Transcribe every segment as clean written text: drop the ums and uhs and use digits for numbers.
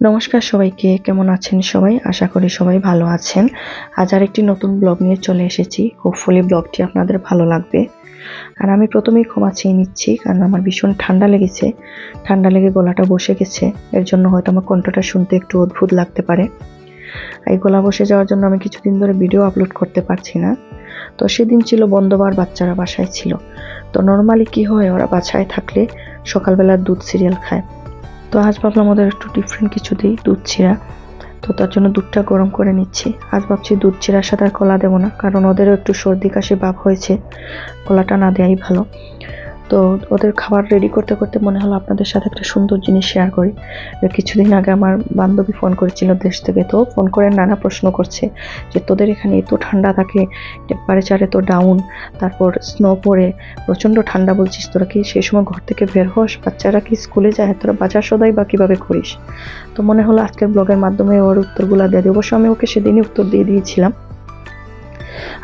নমস্কার সবাইকে, কেমন আছেন সবাই? আশা করি সবাই ভালো আছেন। আজ আরেকটি নতুন ব্লগ নিয়ে চলে এসেছি। হোপফুলি ব্লগটি আপনাদের ভালো লাগবে। আর আমি প্রথমেই ক্ষমা চেয়ে নিচ্ছি, কারণ আমার ভীষণ ঠান্ডা লেগেছে। ঠান্ডা লেগে গলাটা বসে গেছে, এর জন্য হয়তো আমার কণ্ঠটা শুনতে একটু অদ্ভুত লাগতে পারে। এই গলা বসে যাওয়ার জন্য আমি কিছুদিন ধরে ভিডিও আপলোড করতে পারছি না। তো সেদিন ছিল বন্ধবার, বাচ্চারা বাসায় ছিল। তো নর্মালি কি হয়, ওরা বাসায় থাকলে সকালবেলার দুধ সিরিয়াল খায়। তো আজ ভাবলাম ওদের একটু ডিফারেন্ট কিছু দিই, দুধ চিরা। তো তার জন্য দুধটা গরম করে নিচ্ছি। আজ ভাবছি দুধ চিরার সাথে আর কলা দেবো না, কারণ ওদেরও একটু সর্দি কাশি ভাব হয়েছে, কলাটা না দেওয়াই ভালো। তো ওদের খাবার রেডি করতে করতে মনে হলো আপনাদের সাথে একটা সুন্দর জিনিস শেয়ার করি। কিছুদিন আগে আমার বান্ধবী ফোন করেছিল দেশ থেকে। তো ফোন করে নানা প্রশ্ন করছে যে তোদের এখানে এত ঠান্ডা থাকে, টেম্পারেচার এত ডাউন, তারপর স্নো পড়ে, প্রচণ্ড ঠান্ডা, বলছিস তোরা কি সেই সময় ঘর থেকে বের হস? বাচ্চারা কি স্কুলে যায়? তোরা বাজার সদাই বা কীভাবে করিস? তো মনে হলো আজকের ব্লগের মাধ্যমে ওর উত্তরগুলো দিয়ে দিই। অবশ্য আমি ওকে সেদিনই উত্তর দিয়ে দিয়েছিলাম,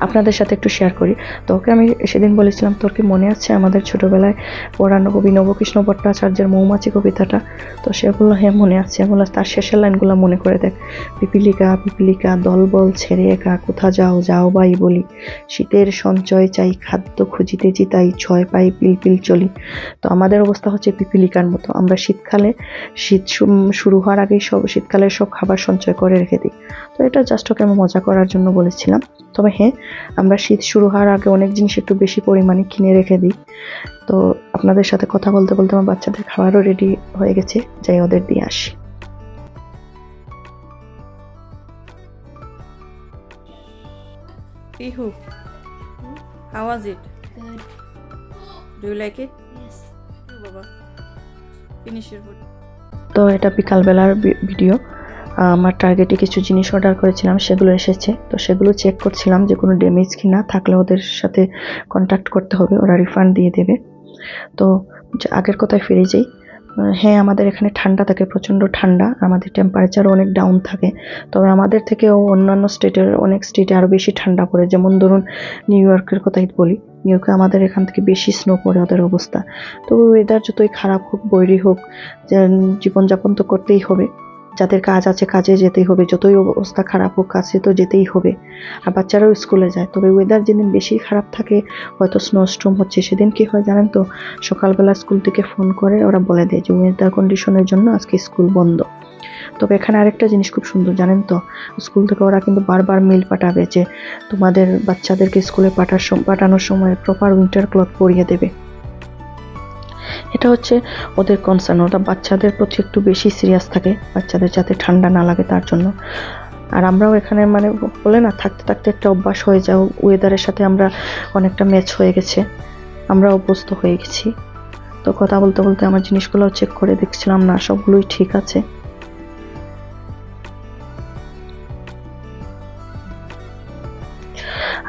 আপনাদের সাথে একটু শেয়ার করি। তো ওকে আমি সেদিন বলেছিলাম, তোর কি মনে আছে আমাদের ছোটবেলায় পড়ানো কবি নবকৃষ্ণ ভট্টাচার্যের মৌমাছি কবিতাটা? তো সে বললো হ্যাঁ মনে আছে। বললো তার শেষের লাইনগুলো মনে করে দেখ। পিপিলিকা পিপিলিকা দলবল ছেড়ে একা কোথা যাও যাও বাই বলি, শীতের সঞ্চয় চাই খাদ্য খুঁজিতে চিতাই, ছয় পাই পিলপিল চলি। তো আমাদের অবস্থা হচ্ছে পিপিলিকার মতো। আমরা শীত শুরু হওয়ার আগেই শীতকালের সব খাবার সঞ্চয় করে রেখে দিই। তো এটা জাস্ট ওকে আমি মজা করার জন্য বলেছিলাম। তবে হ্যাঁ, আমরা শীত শুরু হওয়ার আগে অনেক জিনিস একটু বেশি পরিমাণে কিনে রেখে দিই। তো আপনাদের সাথে কথা বলতে বলতে আমার বাচ্চাদের খাবারও রেডি হয়ে গেছে, যাই ওদের দিয়ে আসি। Pihu, how was it? Good. Do you like it? Yes. Baba, finish your food. তো এটা বিকালবেলার ভিডিও। আমার টার্গেটে কিছু জিনিস অর্ডার করেছিলাম, সেগুলো এসেছে। তো সেগুলো চেক করছিলাম যে কোনো ড্যামেজ কিনা, থাকলে ওদের সাথে কন্ট্যাক্ট করতে হবে, ওরা রিফান্ড দিয়ে দেবে। তো আগের কথায় ফিরে যাই। হ্যাঁ, আমাদের এখানে ঠান্ডা থাকে, প্রচণ্ড ঠান্ডা, আমাদের টেম্পারেচারও অনেক ডাউন থাকে। তবে আমাদের থেকেও অন্যান্য অনেক স্টেটে আরও বেশি ঠান্ডা পড়ে। যেমন ধরুন নিউ ইয়র্কের কথাই বলি, নিউ ইয়র্কে আমাদের এখান থেকে বেশি স্নো পড়ে ওদের অবস্থা। তো ওয়েদার যতই খারাপ হোক, বৈরী হোক, জীবনযাপন তো করতেই হবে। যাদের কাজ আছে কাজে যেতেই হবে, যতই অবস্থা খারাপ হোক কাজে তো যেতেই হবে। আর বাচ্চারাও স্কুলে যায়। তবে ওয়েদার যেদিন বেশি খারাপ থাকে, হয়তো স্নোস্টর্ম হচ্ছে, সেদিন কি হয় জানেন তো, সকালবেলা স্কুল থেকে ফোন করে ওরা বলে দেয় যে ওয়েদার কন্ডিশনের জন্য আজকে স্কুল বন্ধ। তবে এখানে আরেকটা জিনিস খুব সুন্দর জানেন তো, স্কুল থেকে ওরা কিন্তু বারবার মেল পাঠাবে যে তোমাদের বাচ্চাদেরকে স্কুলে পাঠানোর সময় প্রপার উইন্টার ক্লথ পরিয়ে দেবে। এটা হচ্ছে ওদের কনসার্ন, ওরা বাচ্চাদের প্রতি একটু বেশি সিরিয়াস থাকে, বাচ্চাদের যাতে ঠান্ডা না লাগে তার জন্য। আর আমরাও এখানে মানে বলে না, থাকতে থাকতে একটা অভ্যাস হয়ে যাও, ওয়েদারের সাথে আমরা অনেকটা ম্যাচ হয়ে গেছে, আমরা অভ্যস্ত হয়ে গেছি। তো কথা বলতে বলতে আমার জিনিসগুলো চেক করে দেখছিলাম, না সবগুলোই ঠিক আছে।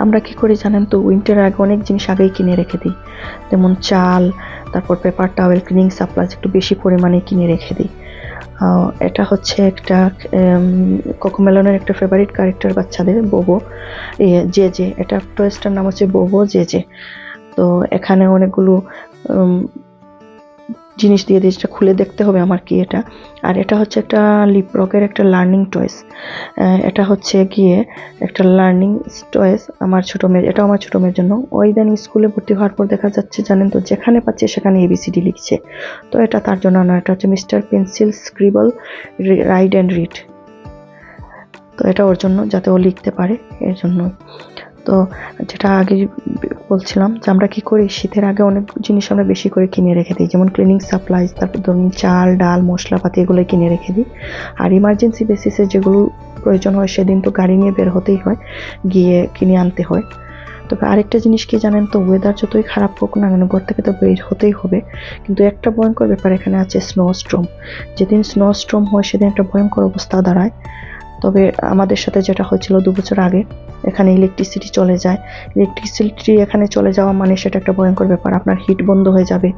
আমরা কি করি জানেন তো, উইন্টারের আগে অনেক জিনিস আগেই কিনে রেখে দিই, যেমন চাল, তারপর পেপার টাওয়েল, ক্লিনিং সাপ্লাইজ একটু বেশি পরিমাণে কিনে রেখে দিই। এটা হচ্ছে একটা কোকোমেলনের একটা ফেভারিট ক্যারেক্টার বাচ্চাদের, বোবো জে জে। এটা টয়েসটার নাম হচ্ছে বোবো জে জে। তো এখানে অনেকগুলো জিনিস দিয়ে দিয়েছে, খুলে দেখতে হবে আমার কি এটা। আর এটা হচ্ছে একটা লিপরকের একটা লার্নিং টয়েস। এটা হচ্ছে গিয়ে একটা লার্নিং টয়েস আমার ছোটো মেয়ে, এটাও আমার ছোটো মেয়ের জন্য। ওই দিন স্কুলে ভর্তি হওয়ার পর দেখা যাচ্ছে জানেন তো, যেখানে পাচ্ছে সেখানে ABCD লিখছে। তো এটা তার জন্য না, এটা হচ্ছে mister pencil scribble ride and read. তো এটা ওর জন্য, যাতে ও লিখতে পারে, এর জন্য। তো যেটা আগে বলছিলাম যে আমরা কি করি, শীতের আগে অনেক জিনিস আমরা বেশি করে কিনে রেখে দিই, যেমন ক্লিনিং সাপ্লাইজ, তারপর ধরুন চাল ডাল মশলাপাতি, এগুলো কিনে রেখে দিই। আর ইমার্জেন্সি বেসিসে যেগুলো প্রয়োজন হয় সেদিন তো গাড়ি নিয়ে বের হতেই হয়, গিয়ে কিনে আনতে হয়। তবে আরেকটা জিনিস কি জানেন তো, ওয়েদার যতই খারাপ হোক না কেন, ঘর থেকে তো বের হতেই হবে। কিন্তু একটা ভয়ঙ্কর ব্যাপার এখানে আছে, স্নোস্টর্ম। যেদিন স্নোস্টর্ম হয় সেদিন একটা ভয়ঙ্কর অবস্থা দাঁড়ায়। তবে আমাদের সাথে যেটা হয়েছিল 2 বছর আগে, এখানে ইলেকট্রিসিটি চলে যায়। ইলেকট্রিসিটি এখানে চলে যাওয়া মানে সেটা একটা ভয়ঙ্কর ব্যাপার, আপনার হিট বন্ধ হয়ে যাবে,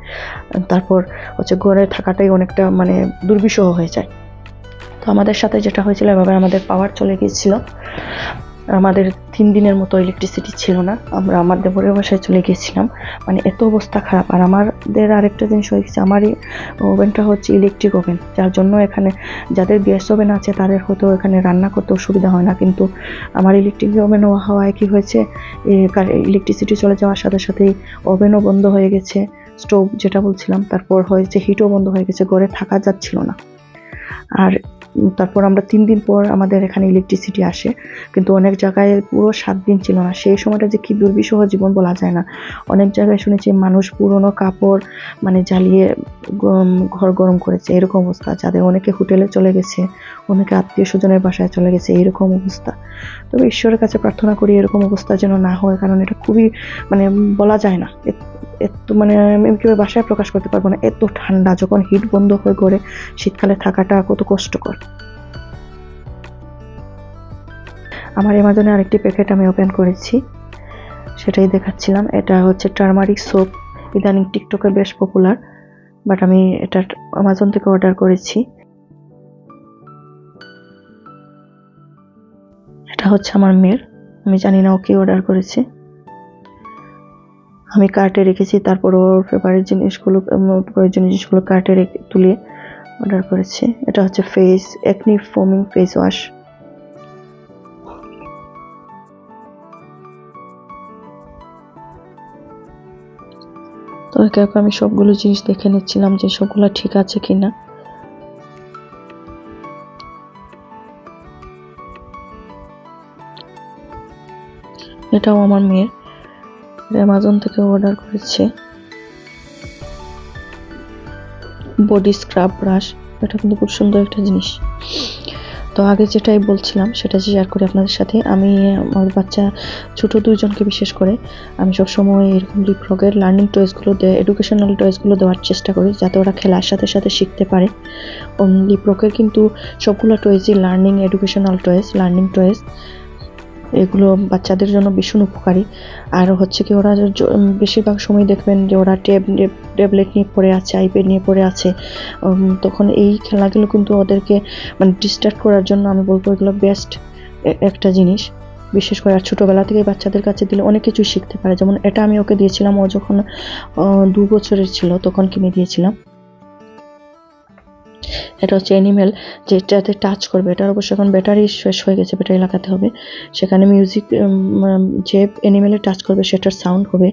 তারপর হচ্ছে ঘরে থাকাটাই অনেকটা মানে দুর্বিষহ হয়ে যায়। তো আমাদের সাথে যেটা হয়েছিল, এভাবে আমাদের পাওয়ার চলে গিয়েছিল। আমাদের 3 দিনের মতো ইলেকট্রিসিটি ছিল না। আমরা আমার দেবরের বাসায় চলে গেছিলাম, মানে এত অবস্থা খারাপ। আর আমাদের আরেকটা জিনিস হয়ে গেছে, আমার এই ওভেনটা হচ্ছে ইলেকট্রিক ওভেন, যার জন্য এখানে যাদের গ্যাস ওভেন আছে তাদের হয়তো এখানে রান্না করতে অসুবিধা হয় না, কিন্তু আমার ইলেকট্রিক ওভেন হওয়ায় কি হয়েছে, ইলেকট্রিসিটি চলে যাওয়ার সাথে সাথেই ওভেনও বন্ধ হয়ে গেছে, স্টোভ যেটা বলছিলাম, তারপর হয়েছে হিটও বন্ধ হয়ে গেছে, ঘরে থাকা যাচ্ছিল না। আর তারপর আমরা 3 দিন পর আমাদের এখানে ইলেকট্রিসিটি আসে, কিন্তু অনেক জায়গায় পুরো 7 দিন ছিল না। সেই সময়টা যে কি দুর্বিষহ জীবন বলা যায় না। অনেক জায়গায় শুনেছি মানুষ পুরনো কাপড় মানে জ্বালিয়ে ঘর গরম করেছে, এরকম অবস্থা। যাদের অনেকে হোটেলে চলে গেছে, অনেকে আত্মীয় স্বজনের বাসায় চলে গেছে, এরকম অবস্থা। তবে ঈশ্বরের কাছে প্রার্থনা করি এরকম অবস্থা যেন না হয়, কারণ এটা খুবই মানে বলা যায় না, এত মানে আমি কিভাবে বাসায় প্রকাশ করতে পারবো না। এত ঠান্ডা, যখন হিট বন্ধ হয়ে ঘরে শীতকালে থাকাটা কত কষ্টকর। আমার অ্যামাজনে আরেকটি প্যাকেট আমি ওপেন করেছি, সেটাই দেখাচ্ছিলাম। এটা হচ্ছে টারমারিক সোপ, ইদানিং টিকটকে বেশ পপুলার, বাট আমি এটা অ্যামাজন থেকে অর্ডার করেছি। এটা হচ্ছে আমার মেয়ের, আমি জানি না ও কি অর্ডার করেছে। আমি কার্টে রেখেছি, তারপর ওর ফেভারিট জিনিসগুলো, প্রয়োজনীয় জিনিসগুলো কার্টে তুলে অর্ডার করেছি। এটা হচ্ছে ফেস একনি ফোমিং ফেস ওয়াশ। তো একে একে আমি সবগুলো জিনিস দেখে নিচ্ছিলাম যে সবগুলো ঠিক আছে কিনা। এটাও আমার মেয়ের, অ্যামাজন থেকে অর্ডার করেছে। বডি স্ক্রাব ব্রাশ, এটা কিন্তু খুব সুন্দর একটা জিনিস। তো আগে যেটাই বলছিলাম সেটা শেয়ার করি আপনাদের সাথে। আমি আমার বাচ্চা ছোট 2 জনকে বিশেষ করে আমি সবসময় এরকম লিপফ্রগের লার্নিং টয়েসগুলো এডুকেশনাল টয়েসগুলো দেওয়ার চেষ্টা করি, যাতে ওরা খেলার সাথে সাথে শিখতে পারে। লিপফ্রগের কিন্তু সবগুলো টয়েসই learning educational toys, learning toys, এগুলো বাচ্চাদের জন্য ভীষণ উপকারী। আর হচ্ছে কি, ওরা বেশিরভাগ সময় দেখবেন যে ওরা ট্যাবলেট নিয়ে পড়ে আছে, আইপ্যাড নিয়ে পড়ে আছে, তখন এই খেলাগুলো কিন্তু ওদেরকে মানে ডিস্ট্রাক্ট করার জন্য আমি বলবো এগুলো বেস্ট একটা জিনিস। বিশেষ করে আর ছোটোবেলা থেকে বাচ্চাদের কাছে দিলে অনেক কিছু শিখতে পারে। যেমন এটা আমি ওকে দিয়েছিলাম, ও যখন 2 বছরের ছিল তখন কিনে দিয়েছিলাম। এটা হচ্ছে অ্যানিমেল, যেটাতে টাচ করবে। এটার অবশ্য এখন ব্যাটারি শেষ হয়ে গেছে, ব্যাটারি লাগাতে হবে। সেখানে মিউজিক, যে অ্যানিমেলে টাচ করবে সেটার সাউন্ড হবে।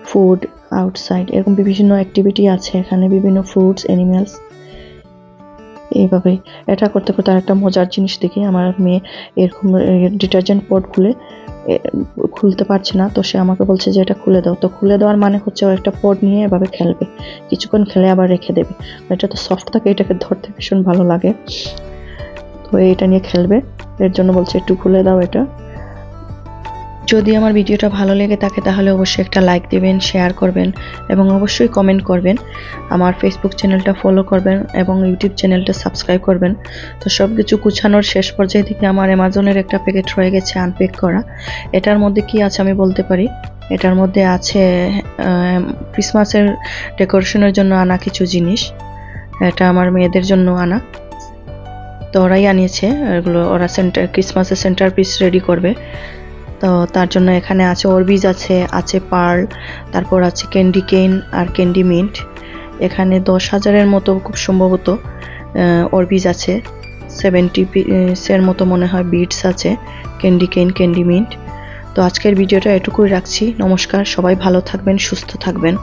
ফুড, আউটসাইড, এরকম বিভিন্ন অ্যাক্টিভিটি আছে এখানে, বিভিন্ন ফ্রুটস, অ্যানিমেলস, এইভাবে। এটা করতে করতে আরেকটা মজার জিনিস দেখি, আমার মেয়ে এরকম ডিটারজেন্ট পট খুলতে পারছে না, তো সে আমাকে বলছে যে এটা খুলে দাও। তো খুলে দেওয়ার মানে হচ্ছে ও একটা পট নিয়ে এভাবে খেলবে, কিছুক্ষণ খেলে আবার রেখে দেবে। এটা তো সফট থাকে, এটাকে ধরতে ভীষণ ভালো লাগে, তো এটা নিয়ে খেলবে, এর জন্য বলছে একটু খুলে দাও এটা। যদি আমার ভিডিওটা ভালো লেগে থাকে তাহলে অবশ্যই একটা লাইক দিবেন, শেয়ার করবেন এবং অবশ্যই কমেন্ট করবেন। আমার ফেসবুক চ্যানেলটা ফলো করবেন এবং ইউটিউব চ্যানেলটা সাবস্ক্রাইব করবেন। তো সব কিছু গুছানোর শেষ পর্যায়ে থেকে আমার অ্যামাজনের একটা প্যাকেট রয়ে গেছে আনপ্যাক করা। এটার মধ্যে কি আছে আমি বলতে পারি। এটার মধ্যে আছে ক্রিসমাসের ডেকোরেশনের জন্য আনা কিছু জিনিস। এটা আমার মেয়েদের জন্য আনা, তো ওরাই আনিয়েছে এগুলো। ওরা ক্রিসমাসের সেন্টার পিস রেডি করবে, তো তার জন্য এখানে আছে অরবিজ, আছে পার্ল, তারপর আছে ক্যান্ডি কেন আর ক্যান্ডি মিন্ট। এখানে 10,000-এর মতো খুব সম্ভবত অরবিজ আছে, 70 পিসের মতো মনে হয় বিটস আছে, ক্যান্ডি কেন, ক্যান্ডি মিন্ট। তো আজকের ভিডিওটা এটুকুই রাখছি। নমস্কার, সবাই ভালো থাকবেন, সুস্থ থাকবেন।